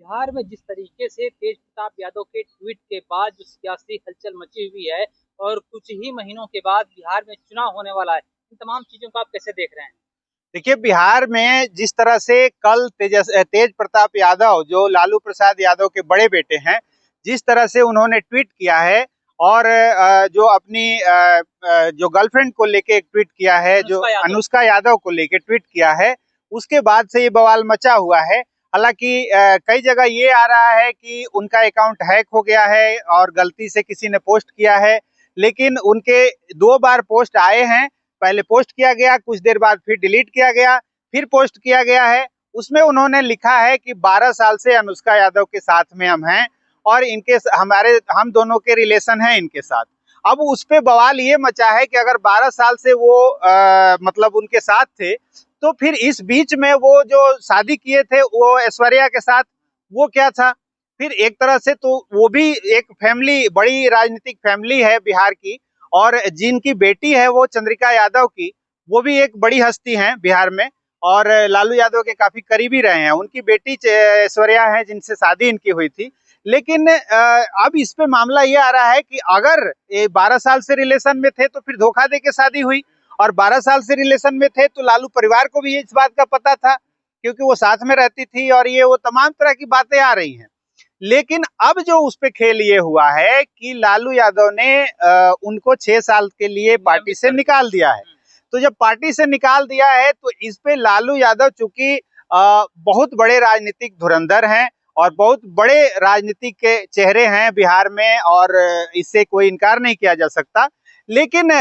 बिहार में जिस तरीके से तेज प्रताप यादव के ट्वीट के बाद जो सियासी हलचल मची हुई है और कुछ ही महीनों के बाद बिहार में चुनाव होने वाला है, इन तमाम चीजों को आप कैसे देख रहे हैं? देखिए, बिहार में जिस तरह से कल तेज प्रताप यादव जो लालू प्रसाद यादव के बड़े बेटे हैं, जिस तरह से उन्होंने ट्वीट किया है और जो अपनी जो गर्लफ्रेंड को लेके एक ट्वीट किया है, जो अनुष्का यादव को लेके ट्वीट किया है, उसके बाद से ये बवाल मचा हुआ है। हालांकि कई जगह ये आ रहा है कि उनका अकाउंट हैक हो गया है और गलती से किसी ने पोस्ट किया है, लेकिन उनके 2 बार पोस्ट आए हैं। पहले पोस्ट किया गया, कुछ देर बाद फिर डिलीट किया गया, फिर पोस्ट किया गया है। उसमें उन्होंने लिखा है कि 12 साल से अनुष्का यादव के साथ में हम हैं और हम दोनों के रिलेशन हैं इनके साथ। अब उस पे बवाल ये मचा है कि अगर 12 साल से वो मतलब उनके साथ थे, तो फिर इस बीच में वो जो शादी किए थे वो ऐश्वर्या के साथ, वो क्या था? फिर एक तरह से तो वो भी एक फैमिली, बड़ी राजनीतिक फैमिली है बिहार की, और जिनकी बेटी है वो चंद्रिका यादव की, वो भी एक बड़ी हस्ती हैं बिहार में और लालू यादव के काफी करीबी रहे हैं। उनकी बेटी ऐश्वर्या है जिनसे शादी इनकी हुई थी। लेकिन अब इस पे मामला ये आ रहा है कि अगर 12 साल से रिलेशन में थे तो फिर धोखा दे के शादी हुई, और 12 साल से रिलेशन में थे तो लालू परिवार को भी इस बात का पता था क्योंकि वो साथ में रहती थी, और ये वो तमाम तरह की बातें आ रही हैं। लेकिन अब जो उस पे खेल ये हुआ है कि लालू यादव ने उनको 6 साल के लिए पार्टी से निकाल दिया है। तो जब पार्टी से निकाल दिया है तो इस पे लालू यादव चूंकि बहुत बड़े राजनीतिक धुरंधर हैं और बहुत बड़े राजनीतिक के चेहरे हैं बिहार में, और इससे कोई इनकार नहीं किया जा सकता। लेकिन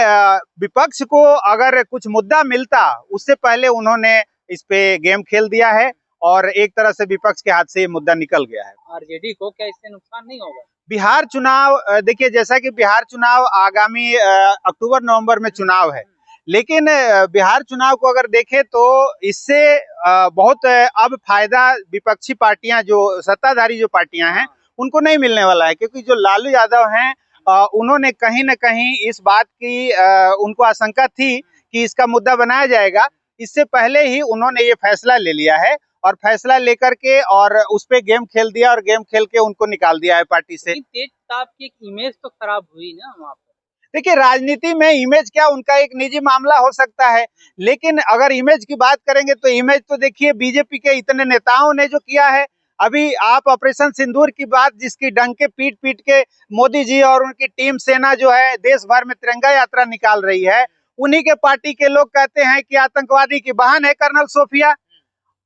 विपक्ष को अगर कुछ मुद्दा मिलता, उससे पहले उन्होंने इस पे गेम खेल दिया है और एक तरह से विपक्ष के हाथ से ये मुद्दा निकल गया है। आरजेडी को क्या इससे नुकसान नहीं होगा? बिहार चुनाव, देखिए, जैसा कि बिहार चुनाव आगामी अक्टूबर नवंबर में चुनाव है, लेकिन बिहार चुनाव को अगर देखें तो इससे बहुत अब फायदा विपक्षी पार्टियां, जो सत्ताधारी जो पार्टियां हैं, उनको नहीं मिलने वाला है, क्योंकि जो लालू यादव हैं उन्होंने कहीं ना कहीं इस बात की उनको आशंका थी कि इसका मुद्दा बनाया जाएगा। इससे पहले ही उन्होंने ये फैसला ले लिया है और फैसला लेकर के और उस पे गेम खेल दिया और गेम खेल के उनको निकाल दिया है पार्टी से। तेज प्रताप की एक इमेज तो खराब हुई ना वहाँ पर। देखिए, राजनीति में इमेज क्या, उनका एक निजी मामला हो सकता है, लेकिन अगर इमेज की बात करेंगे तो इमेज तो देखिए बीजेपी के इतने नेताओं ने जो किया है। अभी आप ऑपरेशन सिंदूर की बात, जिसकी डंके पीट पीट के मोदी जी और उनकी टीम सेना जो है देश भर में तिरंगा यात्रा निकाल रही है, उन्हीं के पार्टी के लोग कहते हैं कि आतंकवादी की बहन है कर्नल सोफिया।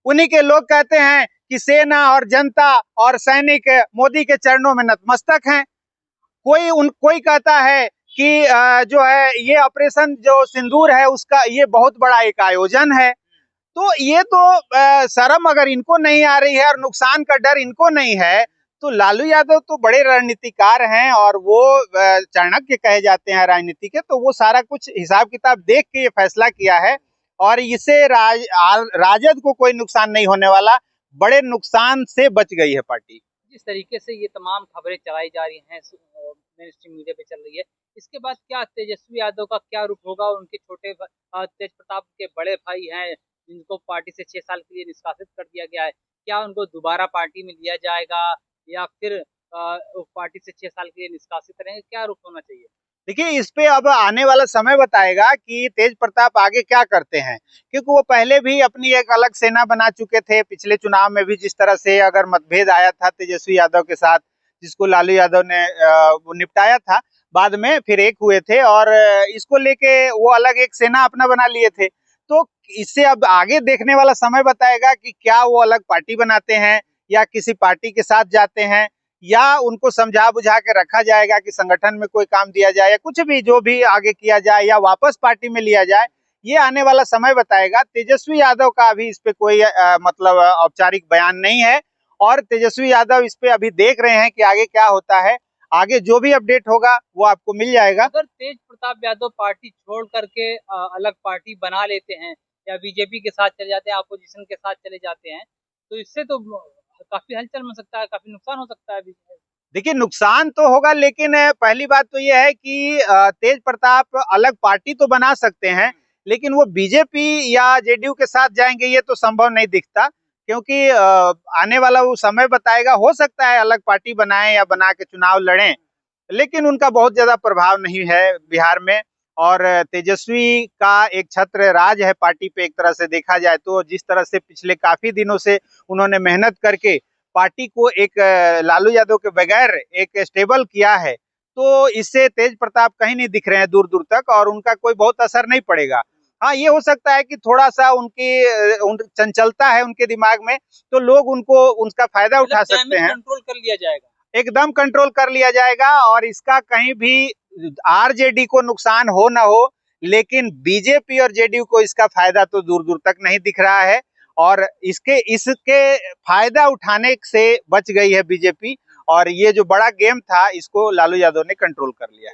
उन्हीं के लोग कहते हैं कि सेना और जनता और सैनिक मोदी के चरणों में नतमस्तक हैं। कोई कहता है कि जो है ये ऑपरेशन जो सिंदूर है उसका ये बहुत बड़ा एक आयोजन है। तो ये तो शर्म अगर इनको नहीं आ रही है और नुकसान का डर इनको नहीं है, तो लालू यादव तो बड़े रणनीतिकार हैं और वो चाणक्य कहे जाते हैं राजनीति के, तो वो सारा कुछ हिसाब किताब देख के ये फैसला किया है और इससे राजद को कोई नुकसान नहीं होने वाला। बड़े नुकसान से बच गई है पार्टी। जिस तरीके से ये तमाम खबरें चलाई जा रही हैं, मेन स्ट्रीम मीडिया पे चल रही है, इसके बाद क्या तेजस्वी यादव का क्या रुख होगा? उनके छोटे तेज प्रताप के बड़े भाई हैं जिनको पार्टी से 6 साल के लिए निष्कासित कर दिया गया है, क्या उनको दोबारा पार्टी में लिया जाएगा या फिर पार्टी से 6 साल के लिए निष्कासित रहेंगे? क्या रुख होना चाहिए? देखिए, इस पे अब आने वाला समय बताएगा कि तेज प्रताप आगे क्या करते हैं, क्योंकि वो पहले भी अपनी एक अलग सेना बना चुके थे। पिछले चुनाव में भी जिस तरह से अगर मतभेद आया था तेजस्वी यादव के साथ, जिसको लालू यादव ने वो निपटाया था, बाद में फिर एक हुए थे और इसको लेके वो अलग एक सेना अपना बना लिए थे। तो इससे अब आगे देखने वाला समय बताएगा कि क्या वो अलग पार्टी बनाते हैं या किसी पार्टी के साथ जाते हैं, या उनको समझा बुझा के रखा जाएगा कि संगठन में कोई काम दिया जाए या कुछ भी जो भी आगे किया जाए, या वापस पार्टी में लिया जाए। ये आने वाला समय बताएगा। तेजस्वी यादव का अभी इस पे कोई मतलब औपचारिक बयान नहीं है और तेजस्वी यादव इस पे अभी देख रहे हैं कि आगे क्या होता है। आगे जो भी अपडेट होगा वो आपको मिल जाएगा। अगर तेज प्रताप यादव पार्टी छोड़ करके अलग पार्टी बना लेते हैं या बीजेपी के साथ चले जाते हैं, अपोजिशन के साथ चले जाते हैं, तो इससे तो काफी हलचल हो सकता है, काफी नुकसान हो सकता है। देखिए, नुकसान तो होगा, लेकिन पहली बात तो यह है कि तेज प्रताप अलग पार्टी तो बना सकते हैं, लेकिन वो बीजेपी या जेडीयू के साथ जाएंगे ये तो संभव नहीं दिखता, क्योंकि आने वाला वो समय बताएगा, हो सकता है अलग पार्टी बनाए या बना के चुनाव लड़ें, लेकिन उनका बहुत ज्यादा प्रभाव नहीं है बिहार में। और तेजस्वी का एक छत्र राज है पार्टी पे, एक तरह से देखा जाए तो। जिस तरह से पिछले काफी दिनों से उन्होंने मेहनत करके पार्टी को एक लालू यादव के बगैर एक स्टेबल किया है, तो इससे तेज प्रताप कहीं नहीं दिख रहे हैं दूर दूर तक, और उनका कोई बहुत असर नहीं पड़ेगा। हाँ, ये हो सकता है कि थोड़ा सा चंचलता है उनके दिमाग में, तो लोग उनको उसका फायदा उठा सकते हैं। कंट्रोल कर लिया जाएगा, एकदम कंट्रोल कर लिया जाएगा, और इसका कहीं भी आरजेडी को नुकसान हो ना हो, लेकिन बीजेपी और जेडीयू को इसका फायदा तो दूर दूर तक नहीं दिख रहा है। और इसके फायदा उठाने से बच गई है बीजेपी, और ये जो बड़ा गेम था इसको लालू यादव ने कंट्रोल कर लिया।